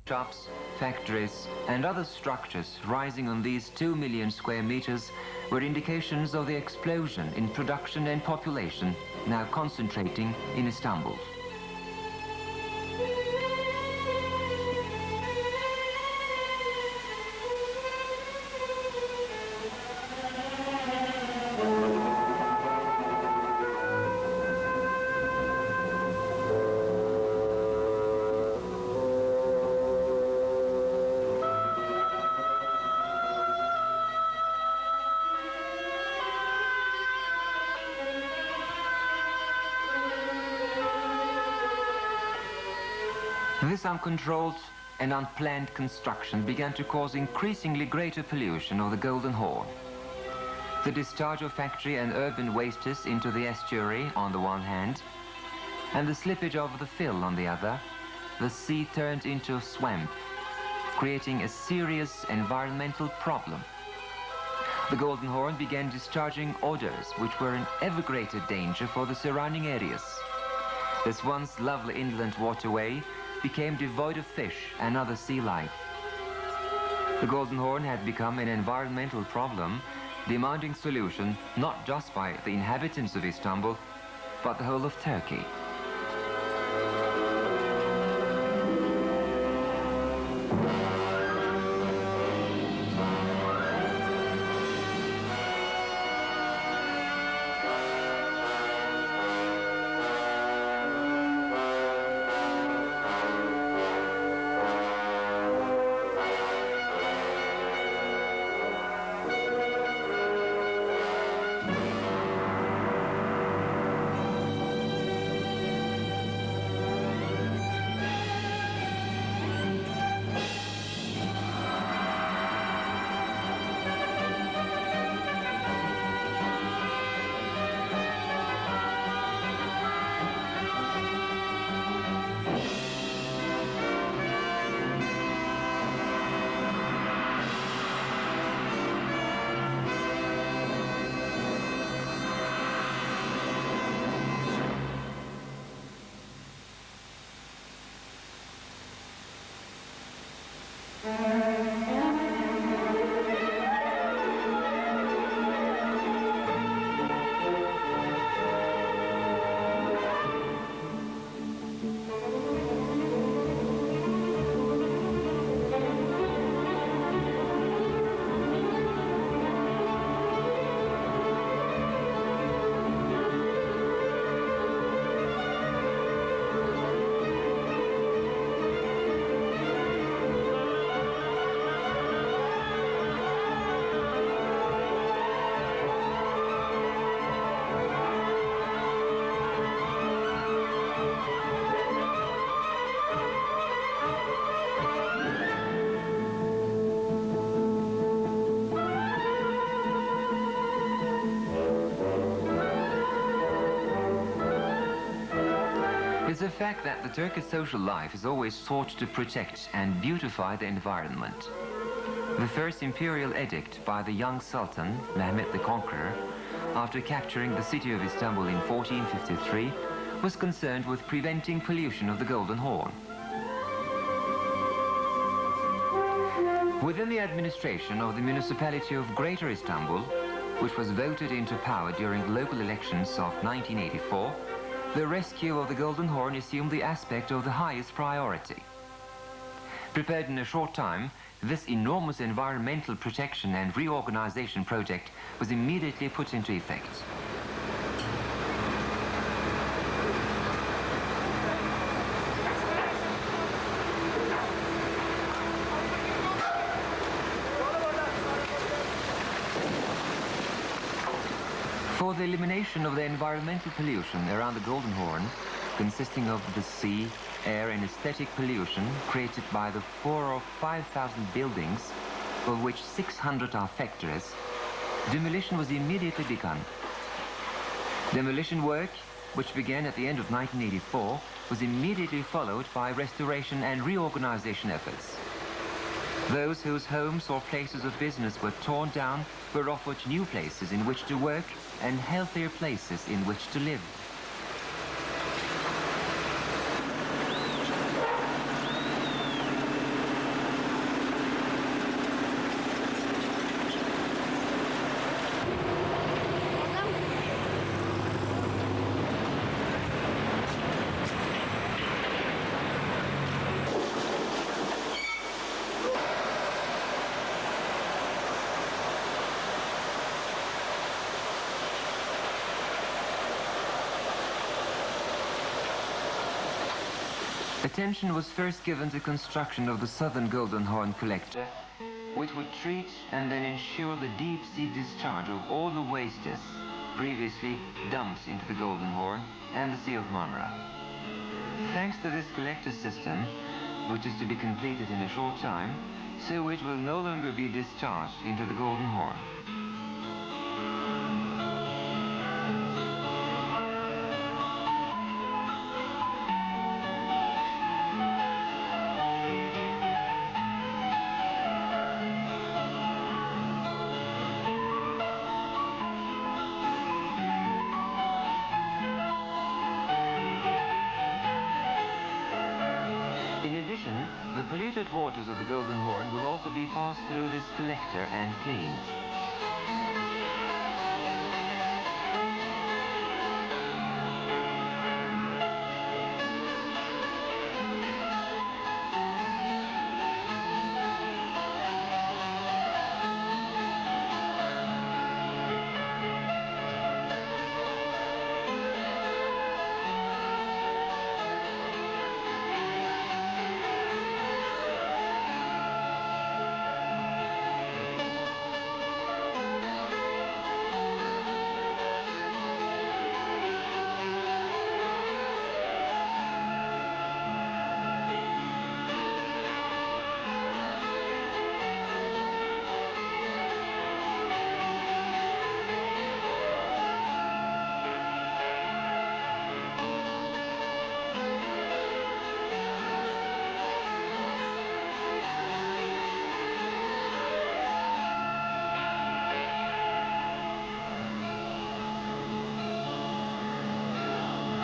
Shops, factories, and other structures rising on these 2 million square meters were indications of the explosion in production and population now concentrating in Istanbul. This uncontrolled and unplanned construction began to cause increasingly greater pollution of the Golden Horn. The discharge of factory and urban wastes into the estuary on the one hand, and the slippage of the fill on the other, the sea turned into a swamp, creating a serious environmental problem. The Golden Horn began discharging odors which were an ever greater danger for the surrounding areas. This once lovely inland waterway became devoid of fish and other sea life. The Golden Horn had become an environmental problem, demanding solution not just by the inhabitants of Istanbul, but the whole of Turkey. It's a fact that the Turkish social life is always sought to protect and beautify the environment. The first imperial edict by the young Sultan, Mehmet the Conqueror, after capturing the city of Istanbul in 1453, was concerned with preventing pollution of the Golden Horn. Within the administration of the municipality of Greater Istanbul, which was voted into power during the local elections of 1984, the rescue of the Golden Horn assumed the aspect of the highest priority. Prepared in a short time, this enormous environmental protection and reorganization project was immediately put into effect. For the elimination of the environmental pollution around the Golden Horn, consisting of the sea, air and aesthetic pollution created by the 4,000 or 5,000 buildings, of which 600 are factories, demolition was immediately begun. Demolition work, which began at the end of 1984, was immediately followed by restoration and reorganization efforts. Those whose homes or places of business were torn down were offered new places in which to work and healthier places in which to live. Attention was first given to construction of the southern Golden Horn collector, which would treat and then ensure the deep-sea discharge of all the wastes previously dumped into the Golden Horn and the Sea of Marmara. Thanks to this collector system, which is to be completed in a short time, sewage will no longer be discharged into the Golden Horn. In addition, the polluted waters of the Golden Horn will also be passed through this collector and cleaned.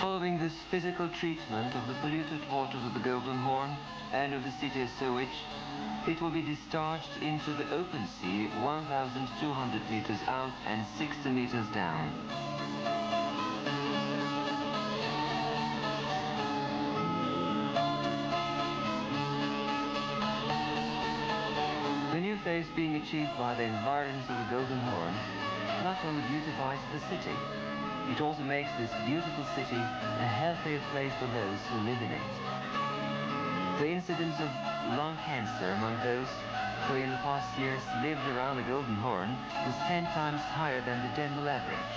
Following this physical treatment of the polluted waters of the Golden Horn and of the city's sewage, it will be discharged into the open sea 1,200 meters out and 60 meters down. The new phase being achieved by the environs of the Golden Horn not only beautifies the city, it also makes this beautiful city a healthier place for those who live in it. The incidence of lung cancer among those who in the past years lived around the Golden Horn was 10 times higher than the general average.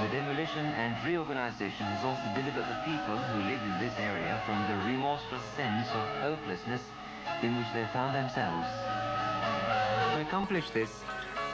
The demolition and reorganization has also delivered the people who live in this area from the remorseless sense of hopelessness in which they found themselves. To accomplish this,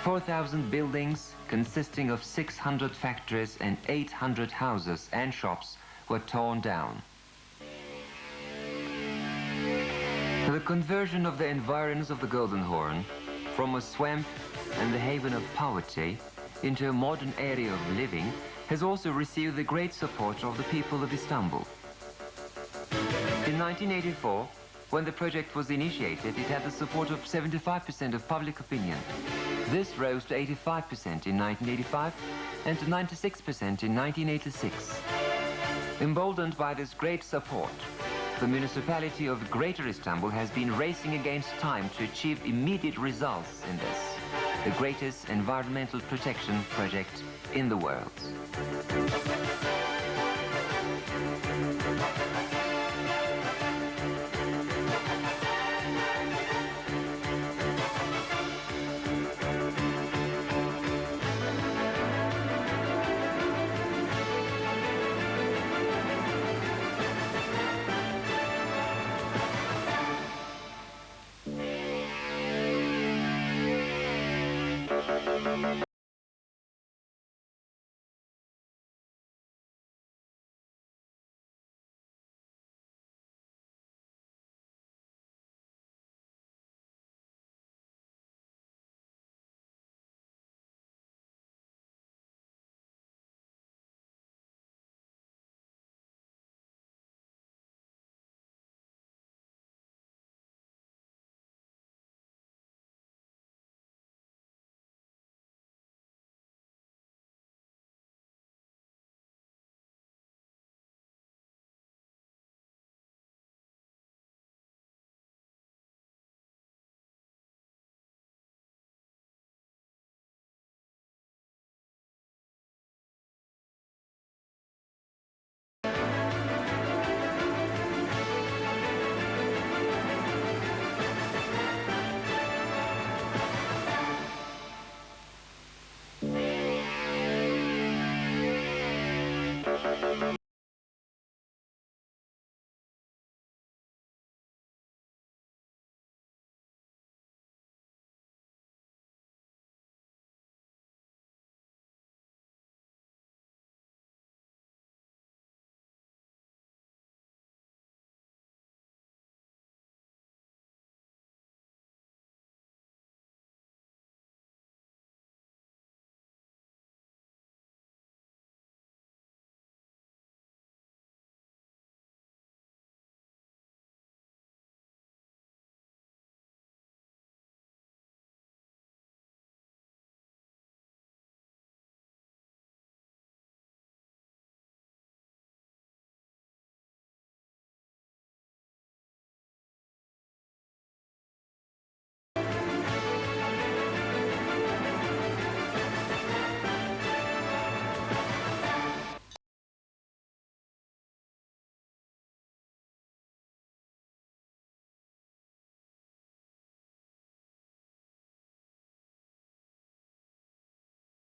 4,000 buildings consisting of 600 factories and 800 houses and shops were torn down. The conversion of the environs of the Golden Horn from a swamp and the haven of poverty into a modern area of living has also received the great support of the people of Istanbul. In 1984, when the project was initiated, it had the support of 75% of public opinion. This rose to 85% in 1985 and to 96% in 1986. Emboldened by this great support, the municipality of Greater Istanbul has been racing against time to achieve immediate results in this, the greatest environmental protection project in the world.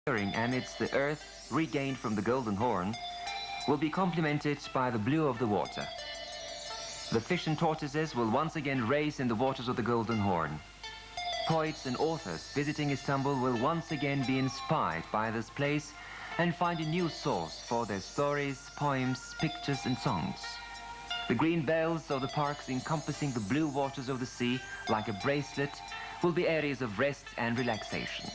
amidst the earth regained from the Golden Horn will be complemented by the blue of the water. The fish and tortoises will once again race in the waters of the Golden Horn. Poets and authors visiting Istanbul will once again be inspired by this place and find a new source for their stories, poems, pictures and songs. The green bells of the parks encompassing the blue waters of the sea like a bracelet will be areas of rest and relaxation.